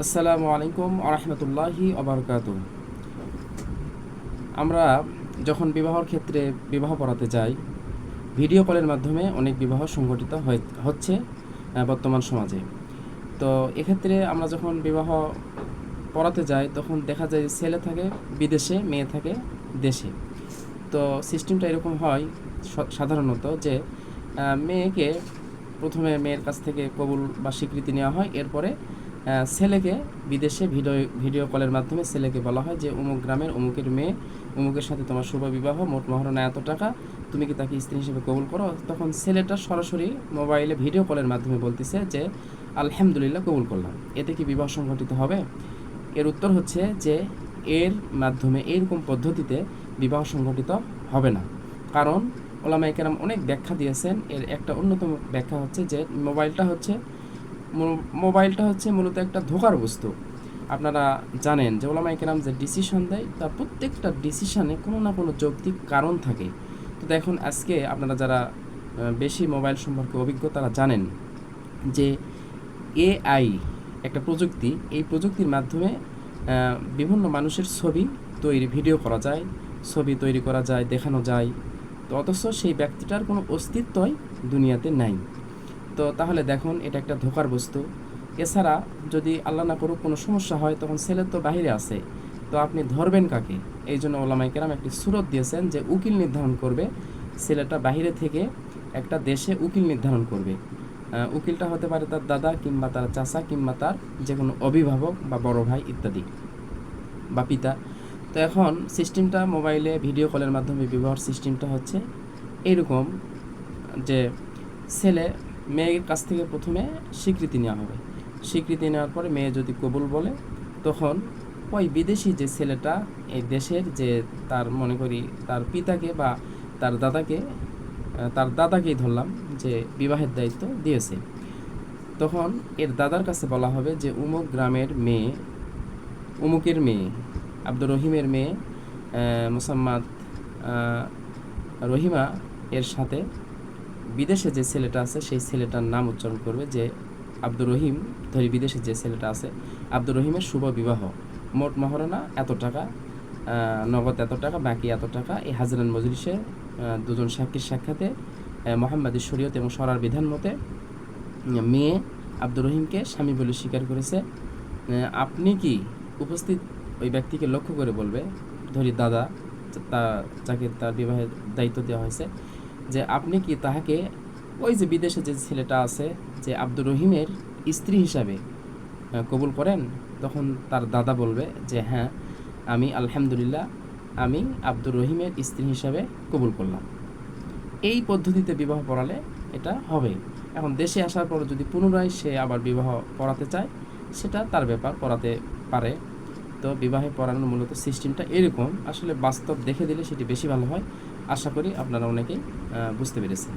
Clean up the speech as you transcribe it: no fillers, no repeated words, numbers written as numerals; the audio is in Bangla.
আসসালামু আলাইকুম আরহামতুল্লাহি আবরকাতুহ। আমরা যখন বিবাহর ক্ষেত্রে বিবাহ পড়াতে যাই, ভিডিও কলের মাধ্যমে অনেক বিবাহ সংঘটিত হচ্ছে বর্তমান সমাজে। তো এক্ষেত্রে আমরা যখন বিবাহ পড়াতে যাই তখন দেখা যায় যে ছেলে থাকে বিদেশে, মেয়ে থাকে দেশে। তো সিস্টেমটা এরকম হয় সাধারণত যে মেয়েকে প্রথমে মেয়ের কাছ থেকে কবুল বা স্বীকৃতি নেওয়া হয়। এরপরে ছেলেকে বিদেশে ভিডিও কলের মাধ্যমে ছেলেকে বলা হয় যে অমুক গ্রামের অমুকের মেয়ে, অমুকের সাথে তোমার শুভ বিবাহ, মোট মহারণা এত টাকা, তুমি কি তাকে স্ত্রী হিসেবে কবুল করো? তখন ছেলেটা সরাসরি মোবাইলে ভিডিও কলের মাধ্যমে বলতেছে যে আলহামদুলিল্লাহ কবুল করলাম। এতে কি বিবাহ সংঘটিত হবে? এর উত্তর হচ্ছে যে এর মাধ্যমে এইরকম পদ্ধতিতে বিবাহ সংঘটিত হবে না। কারণ ওলামায়ে কেরাম অনেক ব্যাখ্যা দিয়েছেন। এর একটা অন্যতম ব্যাখ্যা হচ্ছে যে মোবাইলটা হচ্ছে মূলত একটা ধোঁকার বস্তু। আপনারা জানেন যে ওলামায়ে কেরাম যে ডিসিশন দেয় তার প্রত্যেকটা ডিসিশনে কোনো না কোনো যৌক্তিক কারণ থাকে। তো দেখুন, আজকে আপনারা যারা বেশি মোবাইল সম্পর্কে অভিজ্ঞ তারা জানেন যে এআই একটা প্রযুক্তি। এই প্রযুক্তির মাধ্যমে বিভিন্ন মানুষের ভিডিও করা যায়, ছবি তৈরি করা যায়, দেখানো যায়। তো অথচ সেই ব্যক্তিটার কোনো অস্তিত্বই দুনিয়াতে নাই। তো তাহলে দেখুন, এটা একটা ধোঁকার বস্তু। এছাড়া যদি আল্লাহ না করুক কোনো সমস্যা হয়, তখন ছেলে তো বাহিরে আছে, তো আপনি ধরবেন কাকে? এই জন্য ওলামায়ে কেরাম একটি সূরত দিয়েছেন যে উকিল নির্ধারণ করবে। ছেলেটা বাহিরে থেকে একটা দেশে উকিল নির্ধারণ করবে। উকিলটা হতে পারে তার দাদা কিংবা তার চাচা কিংবা তার যে কোনো অভিভাবক বা বড় ভাই ইত্যাদি, বা পিতা। তো এখন সিস্টেমটা মোবাইলে ভিডিও কলের মাধ্যমে বিবাহ সিস্টেমটা হচ্ছে এইরকম যে ছেলে মেয়ের কাছ থেকে প্রথমে স্বীকৃতি নেওয়া হবে। স্বীকৃতি নেওয়ার পরে মেয়ে যদি কবুল বলে, তখন ওই বিদেশি যে ছেলেটা এই দেশের যে তার মনে করি তার পিতাকে বা তার দাদাকে, তার দাদাকেই ধরলাম যে বিবাহের দায়িত্ব দিয়েছে, তখন এর দাদার কাছে বলা হবে যে উমুক গ্রামের মেয়ে, উমুকের মেয়ে, আব্দুর রহিমের মেয়ে মুসাম্মাদ রহিমা এর সাথে বিদেশে যে ছেলেটা আছে সেই ছেলেটার নাম উচ্চারণ করবে যে আব্দুর রহিম, ধরি বিদেশে যে ছেলেটা আছে আব্দুর রহিমের শুভ বিবাহ, মোট মহারণা এত টাকা, নগদ এত টাকা, বাকি এত টাকা। এই হাজরান মজলিসে দুজন সাক্ষীর সাক্ষাতে মোহাম্মদী শরীয়ত এবং শরার বিধান মতে মেয়ে আব্দুর রহিমকে স্বামী বলে স্বীকার করেছে। আপনি কি উপস্থিত ওই ব্যক্তিকে লক্ষ্য করে বলবে, ধরি দাদা, যাকে তার বিবাহের দায়িত্ব দেওয়া হয়েছে, যে আপনি কি তাহাকে ওই যে বিদেশে যে ছেলেটা আছে যে আব্দুর রহিমের স্ত্রী হিসাবে কবুল করেন? তখন তার দাদা বলবে যে হ্যাঁ, আমি আলহামদুলিল্লাহ, আমি আব্দুর রহিমের স্ত্রী হিসাবে কবুল করলাম। এই পদ্ধতিতে বিবাহ পড়ালে এটা হবে। এখন দেশে আসার পর যদি পুনরায় সে আবার বিবাহ পড়াতে চায়, সেটা তার ব্যাপার, পড়াতে পারে। তো বিবাহে পড়ানোর মূলত সিস্টেমটা এরকম। আসলে বাস্তব দেখে দিলে সেটি বেশি ভালো হয়। আশা করি আপনারা অনেকেই বুঝতে পেরেছেন।